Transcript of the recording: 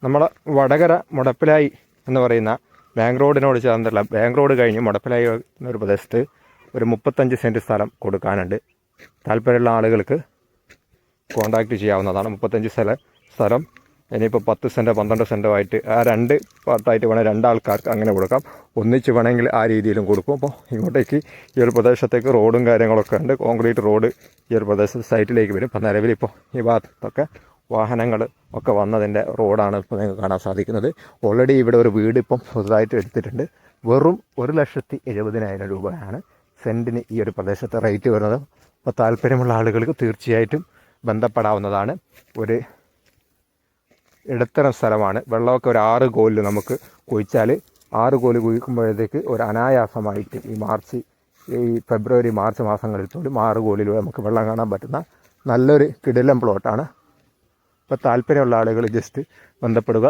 നമ്മളെ വടകര മുടപ്പിലായി എന്ന് പറയുന്ന ബാങ്ക് റോഡിനോട് ചേർന്നുള്ള ബാങ്ക് റോഡ് കഴിഞ്ഞ് മുടപ്പിലായി എന്നൊരു പ്രദേശത്ത് ഒരു 35 സെൻറ്റ് സ്ഥലം കൊടുക്കാനുണ്ട്. താല്പര്യമുള്ള ആളുകൾക്ക് കോൺടാക്റ്റ് ചെയ്യാവുന്നതാണ്. 35 സ്ഥലം ഇനിയിപ്പോൾ 10 സെൻറ്റോ 12 സെൻറ്റോ ആയിട്ട് ആ 2 പാർട്ടായിട്ട് വേണമെങ്കിൽ 2 ആൾക്കാർക്ക് അങ്ങനെ കൊടുക്കാം. ഒന്നിച്ച് വേണമെങ്കിൽ ആ രീതിയിലും കൊടുക്കും. അപ്പോൾ ഇങ്ങോട്ടേക്ക് ഈ ഒരു പ്രദേശത്തേക്ക് റോഡും കാര്യങ്ങളൊക്കെ ഉണ്ട്. കോൺക്രീറ്റ് റോഡ് ഈ ഒരു പ്രദേശത്ത് സൈറ്റിലേക്ക് വരും. ഇപ്പം നിലവിലിപ്പോൾ ഈ ഭാഗത്തൊക്കെ വാഹനങ്ങൾ ഒക്കെ വന്നതിൻ്റെ റോഡാണ് ഇപ്പോൾ നിങ്ങൾക്ക് കാണാൻ സാധിക്കുന്നത്. ഓൾറെഡി ഇവിടെ ഒരു വീട് ഇപ്പം പുതുതായിട്ട് എടുത്തിട്ടുണ്ട്. വെറും 1,70,000 രൂപയാണ് സെൻറ്റിന് ഈ ഒരു പ്രദേശത്തെ റേറ്റ് വരുന്നത്. അപ്പോൾ താല്പര്യമുള്ള ആളുകൾക്ക് തീർച്ചയായിട്ടും ബന്ധപ്പെടാവുന്നതാണ്. ഒരു ഇടത്തരം സ്ഥലമാണ്. വെള്ളമൊക്കെ ഒരു 6 കോലിൽ നമുക്ക് കുഴിച്ചാൽ 6 കോല് കുഴിക്കുമ്പോഴത്തേക്ക് ഒരു അനായാസമായിട്ട് ഈ ഫെബ്രുവരി മാർച്ച് മാസങ്ങളിൽ പോലും 6 കോലിൽ നമുക്ക് വെള്ളം കാണാൻ പറ്റുന്ന നല്ലൊരു കിടിലൻ പ്ലോട്ടാണ്. അപ്പോൾ താല്പര്യമുള്ള ആളുകൾ ജസ്റ്റ് ബന്ധപ്പെടുക.